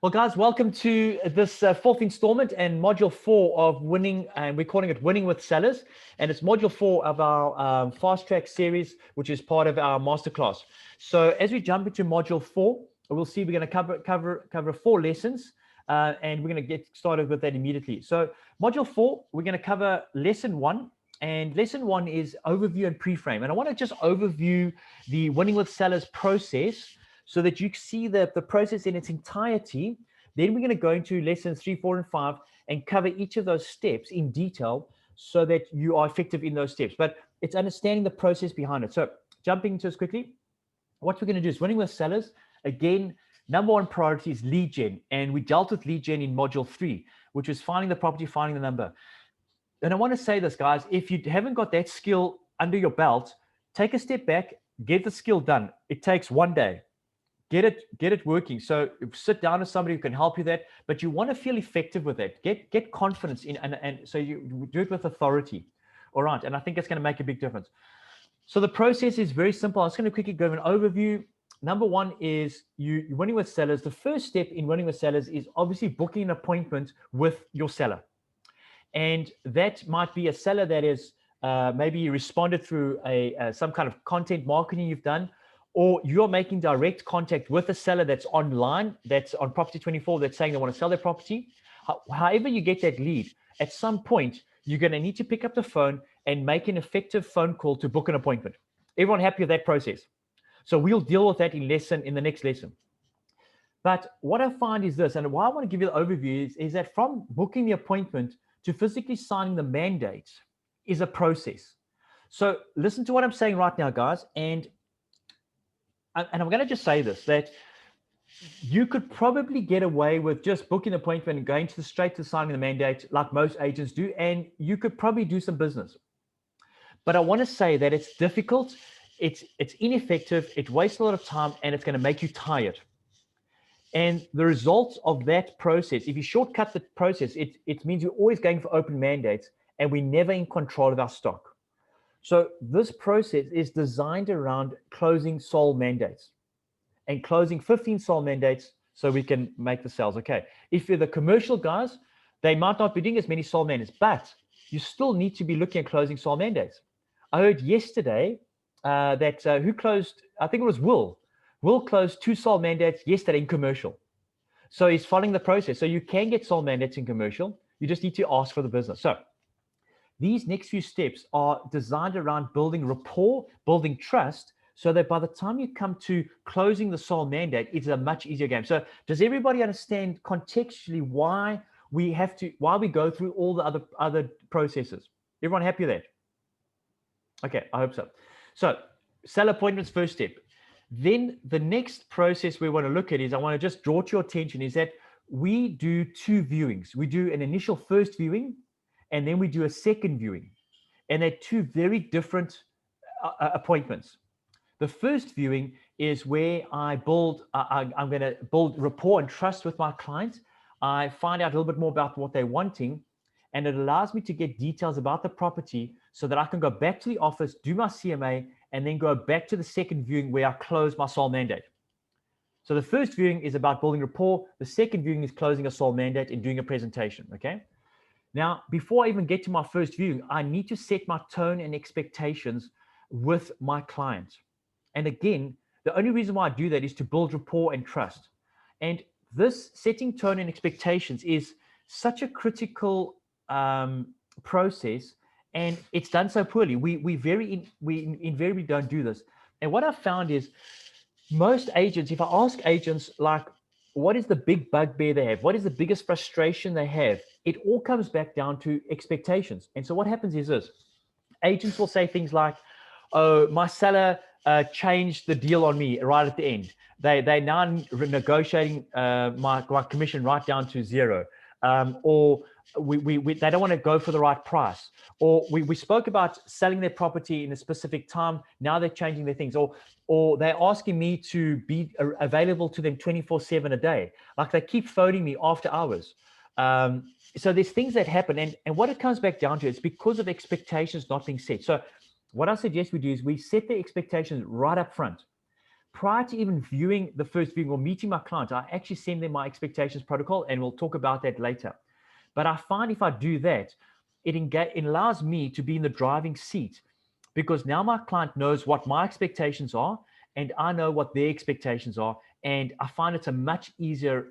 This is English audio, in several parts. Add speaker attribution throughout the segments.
Speaker 1: Well, guys, welcome to this fourth installment and module 4 of winning, and we're calling it Winning with Sellers. And it's module 4 of our fast track series, which is part of our masterclass. So as we jump into module 4, we'll see we're going to cover 4 lessons, and we're going to get started with that immediately. So module 4, we're going to cover lesson 1. And lesson 1 is overview and pre-frame. And I want to just overview the Winning with Sellers process so that you see the process in its entirety. Then we're going to go into lessons 3, 4, and 5 and cover each of those steps in detail so that you are effective in those steps. But it's understanding the process behind it. So jumping into this quickly, what we're going to do is Winning with Sellers. Again, number 1 priority is lead gen. And we dealt with lead gen in module 3, which was finding the property, finding the number. And I want to say this, guys, if you haven't got that skill under your belt, take a step back, get the skill done. It takes 1 day. Get it working. So sit down with somebody who can help you that, but you want to feel effective with it. Get confidence in, and so you do it with authority. All right. And I think it's going to make a big difference. So the process is very simple. I'm just going to quickly go over an overview. Number 1 is you winning with sellers. The first step in winning with sellers is obviously booking an appointment with your seller. And that might be a seller that is maybe you responded through some kind of content marketing you've done, or you're making direct contact with a seller that's online, that's on Property 24, that's saying they want to sell their property. However you get that lead, at some point, you're going to need to pick up the phone and make an effective phone call to book an appointment. Everyone happy with that process? So we'll deal with that in the next lesson. But what I find is this, and why I want to give you the overview is that from booking the appointment to physically signing the mandate is a process. So listen to what I'm saying right now, guys, and I'm going to just say this, that you could probably get away with just booking an appointment and going straight to signing the mandate like most agents do, and you could probably do some business. But I want to say that it's difficult, it's ineffective, it wastes a lot of time, and it's going to make you tired. And the results of that process, if you shortcut the process, it means you're always going for open mandates, and we're never in control of our stock. So this process is designed around closing sold mandates and closing 15 sold mandates so we can make the sales. Okay. If you're the commercial guys, they might not be doing as many sold mandates, but you still need to be looking at closing sold mandates. I heard yesterday that who closed, I think it was Will. Will closed 2 sold mandates yesterday in commercial. So he's following the process. So you can get sold mandates in commercial. You just need to ask for the business. So these next few steps are designed around building rapport, building trust, so that by the time you come to closing the sold mandate, it's a much easier game. So does everybody understand contextually why we go through all the other processes? Everyone happy with that? Okay, I hope so. So sell appointments, first step. Then the next process we want to look at is, I want to just draw to your attention, is that we do 2 viewings. We do an initial first viewing, and then we do a second viewing. And they're 2 very different appointments. The first viewing is where I'm going to build rapport and trust with my client. I find out a little bit more about what they're wanting, and it allows me to get details about the property so that I can go back to the office, do my CMA, and then go back to the second viewing where I close my sold mandate. So the first viewing is about building rapport. The second viewing is closing a sold mandate and doing a presentation, okay? Now, before I even get to my first viewing, I need to set my tone and expectations with my client. And again, the only reason why I do that is to build rapport and trust. And this setting tone and expectations is such a critical process, and it's done so poorly. We invariably don't do this. And what I've found is most agents, if I ask agents, like, what is the big bugbear they have? What is the biggest frustration they have? It all comes back down to expectations. And so what happens is this: agents will say things like, oh, my seller changed the deal on me right at the end. They now negotiating my commission right down to 0. Or they don't want to go for the right price. Or we spoke about selling their property in a specific time. Now they're changing their things. Or they're asking me to be available to them 24/7 a day. Like, they keep phoning me after hours. So there's things that happen. And what it comes back down to is because of expectations not being set. So what I suggest we do is we set the expectations right up front. prior to even viewing the first viewing or meeting my client, I actually send them my expectations protocol, and we'll talk about that later. But I find if I do that, it allows me to be in the driving seat, because now my client knows what my expectations are, and I know what their expectations are. And I find it's a much easier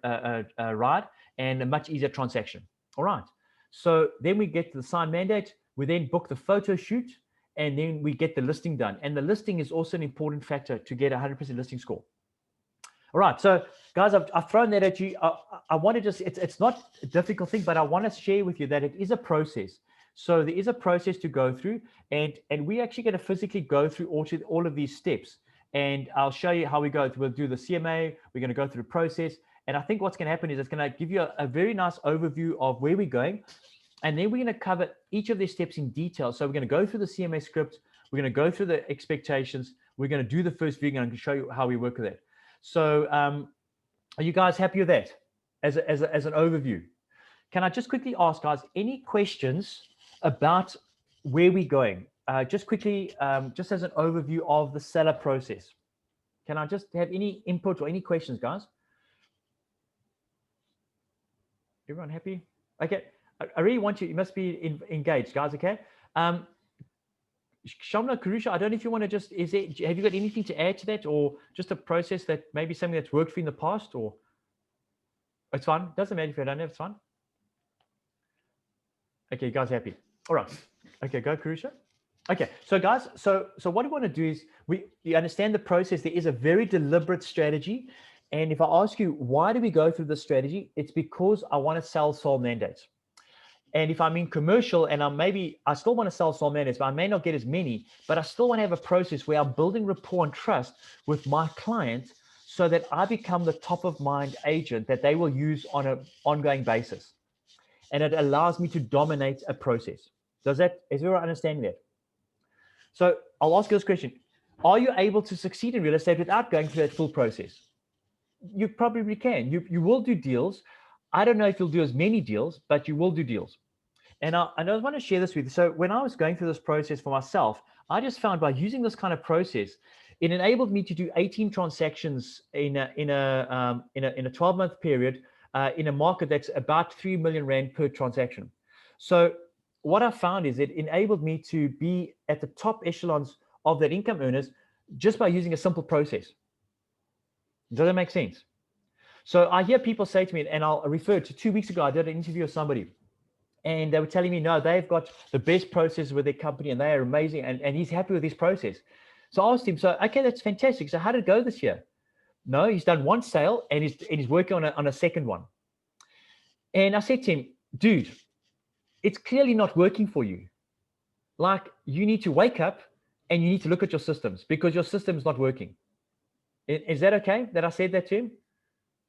Speaker 1: ride and a much easier transaction. All right. So then we get to the signed mandate. We then book the photo shoot, and then we get the listing done. And the listing is also an important factor to get a 100% listing score. All right. So guys, I've thrown that at you. I want to just, it's not a difficult thing, but I want to share with you that it is a process. So there is a process to go through, and we're actually going to physically go through all of these steps. And I'll show you how we go. We'll do the CMA. We're going to go through the process. And I think what's going to happen is it's going to give you a very nice overview of where we're going. And then we're going to cover each of these steps in detail. So we're going to go through the CMA script. We're going to go through the expectations. We're going to do the first viewing, and I'm going to show you how we work with it. So are you guys happy with that as an overview? Can I just quickly ask, guys, any questions about where we're going? Just quickly, just as an overview of the seller process. Can I just have any input or any questions, guys? Everyone happy? Okay. I really want you must be engaged, guys. Okay. Shamla, Karusha, I don't know if you want to just, have you got anything to add to that, or just a process that maybe something that's worked for you in the past, or it's fine. Doesn't matter if you don't have, it's fine. Okay, you guys happy? All right. Okay, go Karusha. Okay, so guys, so what we want to do is you understand the process. There is a very deliberate strategy. And if I ask you, why do we go through this strategy? It's because I want to sell sold mandates. And if I'm in commercial and I still want to sell sold mandates, but I may not get as many, but I still want to have a process where I'm building rapport and trust with my client so that I become the top of mind agent that they will use on an ongoing basis. And it allows me to dominate a process. Is everyone understanding that? So I'll ask you this question. Are you able to succeed in real estate without going through that full process? You probably can. You will do deals. I don't know if you'll do as many deals, but you will do deals. And I want to share this with you. So when I was going through this process for myself, I just found by using this kind of process, it enabled me to do 18 transactions in a 12-month period in a market that's about 3 million Rand per transaction. So what I found is it enabled me to be at the top echelons of that income earners just by using a simple process. Does that make sense? So I hear people say to me, and I'll refer to 2 weeks ago, I did an interview with somebody, and they were telling me, no, they've got the best process with their company and they are amazing, and he's happy with his process. So I asked him, so, okay, that's fantastic. So how did it go this year? No, he's done one sale and he's working on a second one. And I said to him, dude, it's clearly not working for you. Like, you need to wake up and you need to look at your systems, because your system is not working. Is that okay that I said that to him?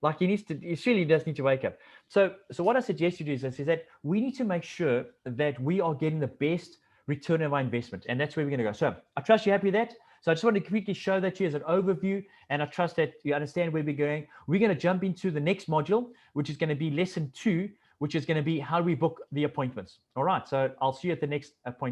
Speaker 1: Like, he surely does need to wake up. So what I suggest you do is that we need to make sure that we are getting the best return of our investment. And that's where we're going to go. So I trust you're happy with that. So I just want to quickly show that to you as an overview. And I trust that you understand where we're going. We're going to jump into the next module, which is going to be lesson 2, which is going to be how we book the appointments. All right. So I'll see you at the next appointment.